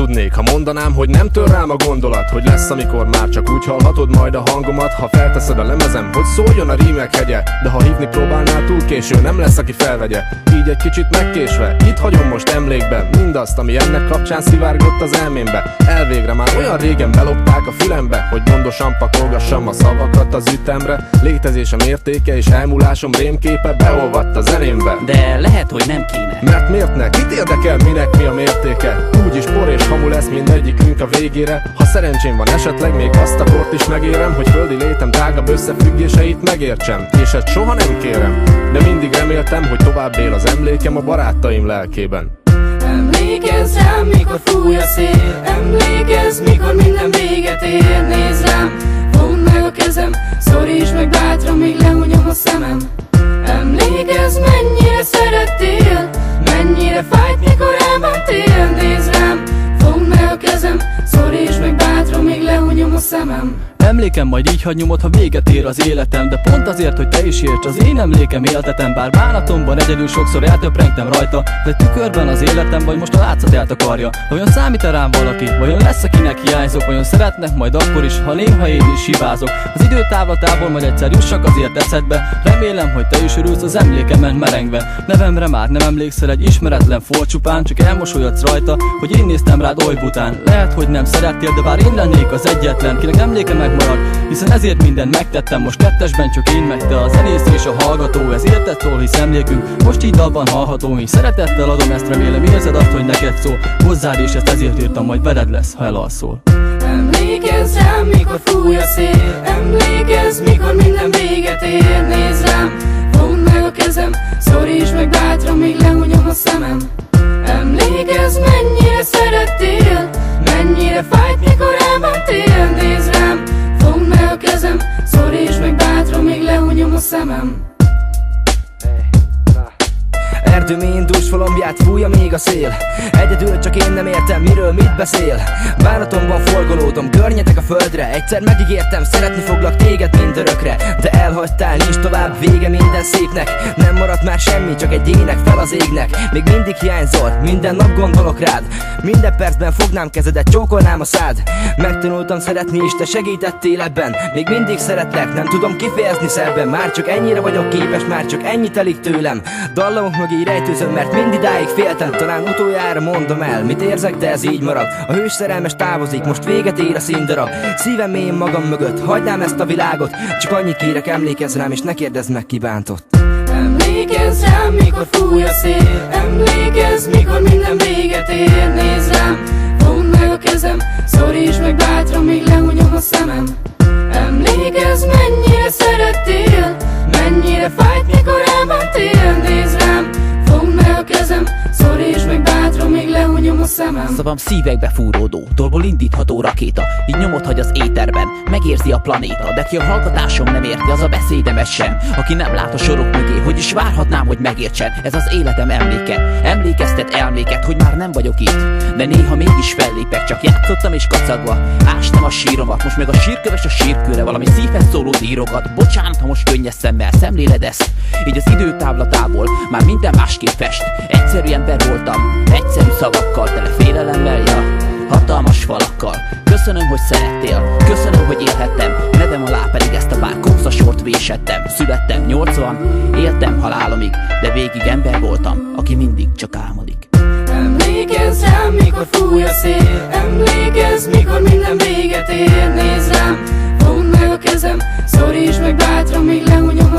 hazudnék, ha mondanám, hogy nem tör rám a gondolat, hogy lesz, amikor már csak úgy hallhatod majd a hangomat. Ha felteszed a lemezem, hogy szóljon a rímek hegye, de ha hívni próbálnál, túl késő, nem lesz, aki felvegye. Így egy kicsit megkésve, itt hagyom most emlékben mindazt, ami ennek kapcsán szivárgott az elmémbe. Elvégre már olyan régen belopták a fülembe, hogy gondosan pakolgassam a szavakat az ütemre. Létezésem értéke és elmúlásom rémképe beolvadt a zenémbe. De lehet, hogy nem kéne. Mert miért ne? Kit érdekel, minek mi a mértéke? Úgyis por és hamu lesz mindegyikünk a végére. Ha szerencsém van, esetleg még azt a kort is megérem, hogy földi létem tágabb összefüggéseit megértsem. És ezt soha nem kérem, de mindig reméltem, hogy tovább él az emlékem a barátaim lelkében. Emlékezz rám, mikor fúj a szél, emlékezz, mikor minden véget ér. Nézz rám, fogd meg a kezem, szorítsd meg bátran, míg lehunyom a szemem. Emlékezz, mennyire szerettél, mennyire fájt, mikor elmentél. Nézz rám, fogd meg a kezem, szorítsd meg bátran, míg lehunyom a szemem. Emlékem majd így hagy nyomod, ha véget ér az életem. De pont azért, hogy te is érts, az én emlékem éltetem. Bár bánatomban egyedül sokszor eltöprengtem rajta, de tükörben az életem, vagy most a látszat eltakarja. Vajon számít-e rám valaki? Vajon lesz, akinek hiányzok? Vajon szeretnek majd akkor is, ha néha én is hibázok? Az időtávlatából majd egyszer jussak azért eszedbe. Remélem, hogy te is örülsz az emlékemen merengve. Nevemre már nem emlékszel, egy ismeretlen folcsupán, csak elmosolyodsz rajta, hogy én néztem rád oly bután. Lehet, hogy nem szerettél, de bár én lennék az egyetlen, kinek emléke megmarad, hiszen ezért mindent megtettem. Most kettesben csak én meg te, a zenész és a hallgató. Ez érted szól, hisz emlékünk most így dalban hallható. Így szeretettel adom ezt, remélem érzed azt, hogy neked szól. Hozzád és ezt ezért írtam, majd veled lesz, ha elalszol. Emlékezz rám, mikor fúj a szél, emlékezz, mikor minden véget ér. Nézz rám, fogd meg a kezem, szorítsd meg bátran, míg lehunyom a szemem. Emlékezz, mennyire szerettél, mennyire fájt, mikor elmentél. Nézz rám, fogd meg a kezem, szorítsd meg bátran, míg lehunyom a szemem. Erdőmény dúsfalombját fújja még a szél, egyedül csak én nem értem, miről mit beszél. Bánatomban forgolódom, görnyetek a földre. Egyszer megígértem, szeretni foglak téged mindörökre, de elhagytál, nincs tovább vége minden szépnek. Nem maradt már semmi, csak egy ének fel az égnek. Még mindig hiányzol, minden nap gondolok rád. Minden percben fognám kezedet, csókolnám a szád. Megtanultam szeretni és te segítettél ebben. Még mindig szeretlek, nem tudom kifejezni szebben. Már csak ennyire vagyok képes, már csak ennyi telik tőlem. Dallamok mögé rejtőzöm, mert mindidáig féltem. Talán utoljára mondom el, mit érzek, de ez így marad. A hős szerelmes távozik, most véget ér a színdarab. Szívem mélyén magam mögött, hagynám ezt a világot. Csak annyit kérek, emlékezz rám, és ne kérdezz meg, ki bántott. Emlékezz rám, mikor fúj a szél, emlékezz, mikor minden véget ér. Nézz rám, fogd meg a kezem, szorítsd meg bátran, míg lehunyom a szemem. Emlékezz, mennyire szerettél, mennyire fájt, mikor elmentél. Nézz rám, fogd meg a kezem, szorítsd meg bátran, míg lehunyom a szemem. Szavam szívekbe fúródó, dolból indítható rakéta. Így nyomot hagy az éterben, megérzi a planéta. De ki a hallgatásom nem érti, az a beszédemet sem. Aki nem lát a sorok mögé, hogy is várhatnám, hogy megértsen. Ez az életem emléke, emlékeztet elméket, hogy már nem vagyok itt. De néha mégis fellépek, csak játszottam és kacagva ástam a síromat, most meg a sírköves a sírkőre valami szívhez szóló írogat. Bocsánat, ha most könnyes szemmel szemléled ezt. Így az időtávlatából már minden másképp fest. Egyszerű ember voltam, egyszerű szavakkal, tele félelemmel, ja, hatalmas falakkal. Köszönöm, hogy szerettél, köszönöm, hogy élhettem. Nevem alá pedig ezt a pár kózasort vésettem. Születtem 80, éltem halálomig, de végig ember voltam, aki mindig csak álmodik. Emlékezz rám, mikor fúj a szél, emlékezz, mikor minden véget ér. Nézz rám, fogd meg a kezem, szorítsd meg bátran, míg lehunyom